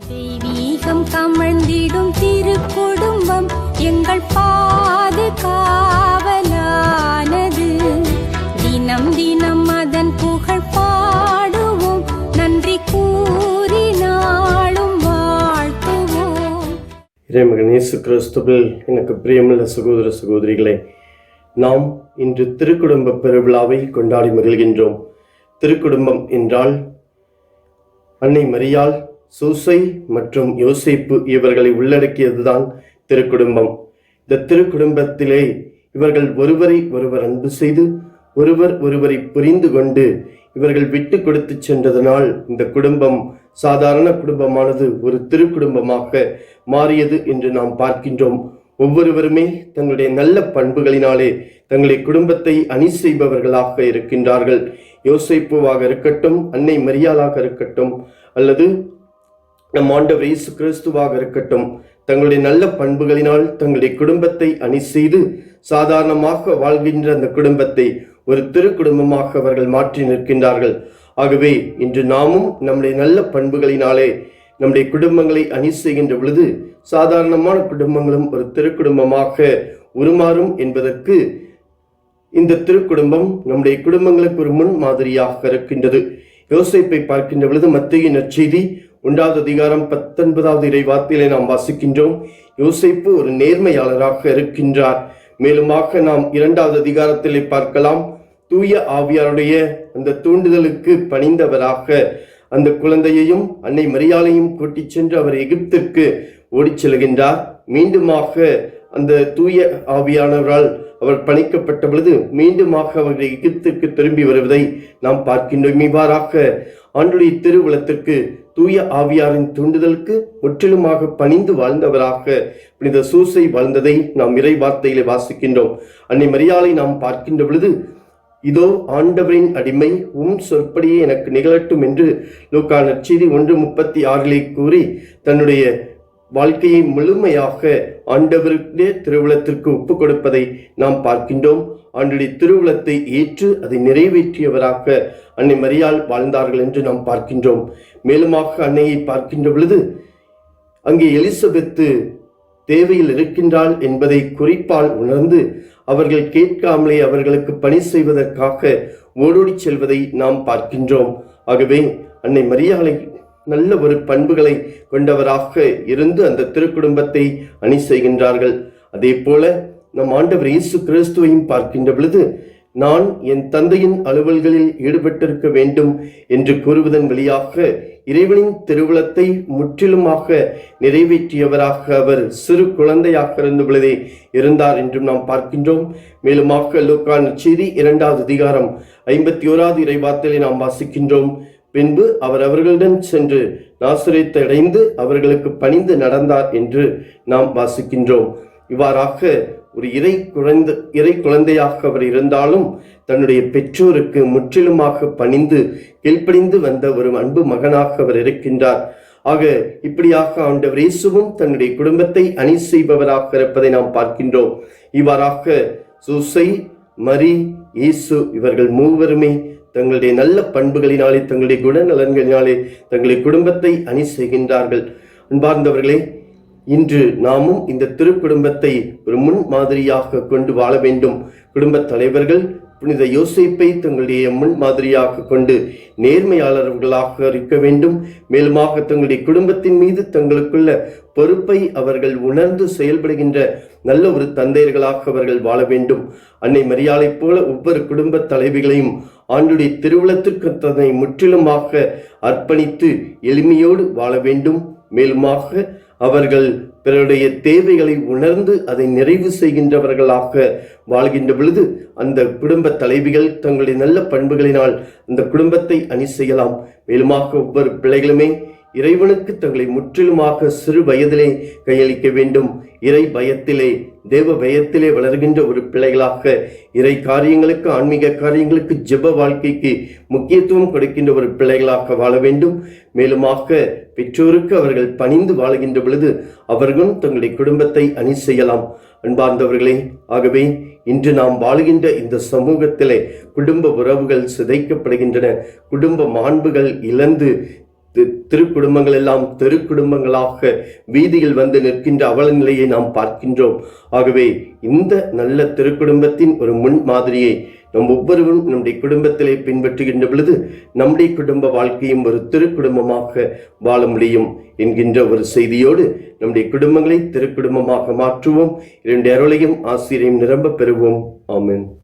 தெய்வீகம் கமழ்ந்திடும் திருக்குடும்பம் எங்கள் பாதுகாவலானது. தினம் தினம் அதன் புகழ் பாடுவோம், நன்றி கூறி நாளும் வாழ்த்துவோம். இறைமகன் இயேசு கிறிஸ்துவில் எனக்கு பிரியமுள்ள சகோதர சகோதரிகளே, நாம் இன்று திருக்குடும்ப பெருவிழாவை கொண்டாடி மகிழ்கின்றோம். திருக்குடும்பம் என்றால் அன்னை மரியாள், சூசை மற்றும் யோசேப்பு இவர்களை உள்ளடக்கியதுதான் திருக்குடும்பம். இந்த திருக்குடும்பத்திலே இவர்கள் ஒருவரை ஒருவர் அன்பு செய்து ஒருவர் ஒருவரை புரிந்து கொண்டு இவர்கள் விட்டு கொடுத்து சென்றதனால் இந்த குடும்பம் சாதாரண குடும்பமானது ஒரு திருக்குடும்பமாக மாறியது என்று நாம் பார்க்கின்றோம். ஒவ்வொருவருமே தங்களுடைய நல்ல பண்புகளினாலே தங்களுடைய குடும்பத்தை அணி செய்பவர்களாக இருக்கின்றார்கள். யோசேப்புவாக இருக்கட்டும், அன்னை மரியாளாக இருக்கட்டும், அல்லது நம் ஆண்டவர் இயேசு கிறிஸ்துவாக இருக்கட்டும், தங்களுடைய நல்ல பண்புகளினால் தங்களுடைய குடும்பத்தை அணி செய்து சாதாரணமாக வாழ்கின்ற அந்த குடும்பத்தை ஒரு திருக்குடும்பமாக அவர்கள் மாற்றி நிற்கின்றார்கள். ஆகவே இன்று நாமும் நம்முடைய நல்ல பண்புகளினாலே நம்முடைய குடும்பங்களை அணி செய்கின்ற பொழுது சாதாரணமான குடும்பங்களும் ஒரு திருக்குடும்பமாக உருமாறும் என்பதற்கு இந்த திருக்குடும்பம் நம்முடைய குடும்பங்களுக்கு ஒரு முன் மாதிரியாக இருக்கின்றது. யோசேப்பை பார்க்கின்ற பொழுது மத்தேயு நற்செய்தி 1வது அதிகாரம் 19வது இறை வார்த்தையிலே நாம் வாசிக்கின்றோம். யோசேப்பு ஒரு நேர்மையாளராக இருக்கின்றார். மேலுமாக நாம் 2வது அதிகாரத்திலே பார்க்கலாம், தூய ஆவியாருடைய அந்த தூண்டுதலுக்கு பணிந்தவராக அந்த குழந்தையையும் அன்னை மரியாளையும் கூட்டிச் சென்று அவர் எகிப்திற்கு ஓடிச் செல்கின்றார். மீண்டுமாக அந்த தூய ஆவியானவரால் அவர் பணிக்கப்பட்ட பொழுது மீண்டுமாக அவர்கள் எகிப்திற்கு திரும்பி வருவதை நாம் பார்க்கின்றோம். இவ்வாறாக ஆண்டுடைய திருவுளத்திற்கு தூய ஆவியாரின் தூண்டுதலுக்கு முற்றிலுமாக பணிந்து வாழ்ந்தவராக புனித சூசை வாழ்ந்ததை நாம் இறை வார்த்தையிலே வாசிக்கின்றோம். அன்னை மரியாளை நாம் பார்க்கின்ற பொழுது, இதோ ஆண்டவரின் அடிமை, சொற்படியே எனக்கு நிகழட்டும் என்று லூக்கா நற்செய்தி 1:36 கூறி தன்னுடைய வாழ்க்கையை முழுமையாக ஆண்டவருடைய திருவுளத்திற்கு ஒப்பு கொடுப்பதை நாம் பார்க்கின்றோம். ஆண்டுடைய திருவுளத்தை ஏற்று அதை நிறைவேற்றியவராக அன்னை மரியாள் வாழ்ந்தார்கள் என்று நாம் பார்க்கின்றோம். மேலுமாக அன்னையை பார்க்கின்ற பொழுது அங்கே எலிசபெத்து தேவையில் இருக்கின்றாள் என்பதை குறிப்பால் உணர்ந்து அவர்கள் கேட்காமலே அவர்களுக்கு பணி செய்வதற்காக ஓடோடி செல்வதை நாம் பார்க்கின்றோம். ஆகவே அன்னை மரியாளை நல்ல ஒரு பண்புகளை கொண்டவராக இருந்து அந்த திருக்குடும்பத்தை அணி செய்கின்றார்கள். அதே போல நம் ஆண்டவர் இயேசு கிறிஸ்துவையும் பார்க்கின்ற பொழுது, நான் என் தந்தையின் அலுவல்களில் ஈடுபட்டிருக்க வேண்டும் என்று கூறுவதன் வழியாக இறைவனின் திருவுளத்தை முற்றிலுமாக நிறைவேற்றியவராக அவர் சிறு குழந்தையாக இருந்த பொழுதே இருந்தார் என்றும் நாம் பார்க்கின்றோம். மேலுமாக லூக்கா நற்செய்தி 2வது அதிகாரம் 51வது இறை வார்த்தையை நாம் வாசிக்கின்றோம். பின்பு அவர் அவர்களுடன் சென்று நாசரேத்தை அடைந்து அவர்களுக்கு பணிந்து நடந்தார் என்று நாம் வாசிக்கின்றோம். இவ்வாறாக ஒரு இறை குழந்தையாக அவர் இருந்தாலும் தன்னுடைய பெற்றோருக்கு முற்றிலுமாக பணிந்து கீழ்ப்படிந்து வந்த ஒரு அன்பு மகனாக அவர் இருக்கின்றார். ஆக இப்படியாக ஆண்டவர் இயேசுவும் தன்னுடைய குடும்பத்தை அணி செய்பவராக இருப்பதை நாம் பார்க்கின்றோம். இவ்வாறாக சூசை, மரி, இயேசு இவர்கள் மூவருமே தங்களுடைய நல்ல பண்புகளினாலே தங்களுடைய குணநலன்களினாலே தங்களுடைய குடும்பத்தை அணி செய்கின்றார்கள். அன்பார்ந்தவர்களே, இன்று நாமும் இந்த திருக்குடும்பத்தை ஒரு முன் மாதிரியாக கொண்டு வாழ வேண்டும். குடும்ப தலைவர்கள் புனித யோசேப்பை தங்களுடைய முன் மாதிரியாக கொண்டு நேர்மையாளர்களாக இருக்க வேண்டும். மேலுமாக தங்களுடைய குடும்பத்தின் மீது தங்களுக்குள்ள பொறுப்பை அவர்கள் உணர்ந்து செயல்படுகின்ற நல்ல ஒரு தந்தையர்களாக அவர்கள் வாழ வேண்டும். அன்னை மரியாளை போல ஒவ்வொரு குடும்ப தலைவிகளையும் ஆண்டுடைய திருவுளத்திற்கு தன்னை முற்றிலுமாக அர்ப்பணித்து எளிமையோடு வாழ வேண்டும். மேலுமாக அவர்கள் பிறருடைய தேவைகளை உணர்ந்து அதை நிறைவு செய்கின்றவர்களாக வாழ்கின்ற பொழுது அந்த குடும்ப தலைவிகள் தங்களுடைய நல்ல பண்புகளினால் அந்த குடும்பத்தை அணி செய்யலாம். மேலுமாக ஒவ்வொரு பிள்ளைகளுமே இறைவனுக்கு தங்களை முற்றிலுமாக சிறு வயதிலே கையளிக்க வேண்டும். இறை பயத்திலே, தேவ பயத்திலே வளர்கின்ற ஒரு பிள்ளைகளாக இறை காரியங்களுக்கு, ஆன்மீக காரியங்களுக்கு, ஜெப வாழ்க்கைக்கு முக்கியத்துவம் கொடுக்கின்ற ஒரு பிள்ளைகளாக வாழ வேண்டும். மேலுமாக பெற்றோருக்கு அவர்கள் பணிந்து வாழுகின்ற பொழுது அவர்களும் தங்களுடைய குடும்பத்தை அணி செய்யலாம். அன்பார்ந்தவர்களே, ஆகவே இன்று நாம் வாழுகின்ற இந்த சமூகத்திலே குடும்ப உறவுகள் சிதைக்கப்படுகின்றன. குடும்ப மாண்புகள் இழந்து திருக்குடும்பங்கள் எல்லாம் தெருக்குடும்பங்களாக வீதியில் வந்து நிற்கின்ற அவல நிலையை நாம் பார்க்கின்றோம். ஆகவே இந்த நல்ல திருக்குடும்பத்தின் ஒரு முன் மாதிரியை நம் ஒவ்வொருவரும் நம்முடைய குடும்பத்திலே பின்பற்றுகின்ற பொழுது நம்முடைய குடும்ப வாழ்க்கையும் ஒரு திருக்குடும்பமாக வாழ முடியும் என்கின்ற ஒரு செய்தியோடு நம்முடைய குடும்பங்களை திருக்குடும்பமாக மாற்றுவோம். இரண்டு அருளையும் ஆசிரியையும் நிரம்ப பெறுவோம். ஆமென்.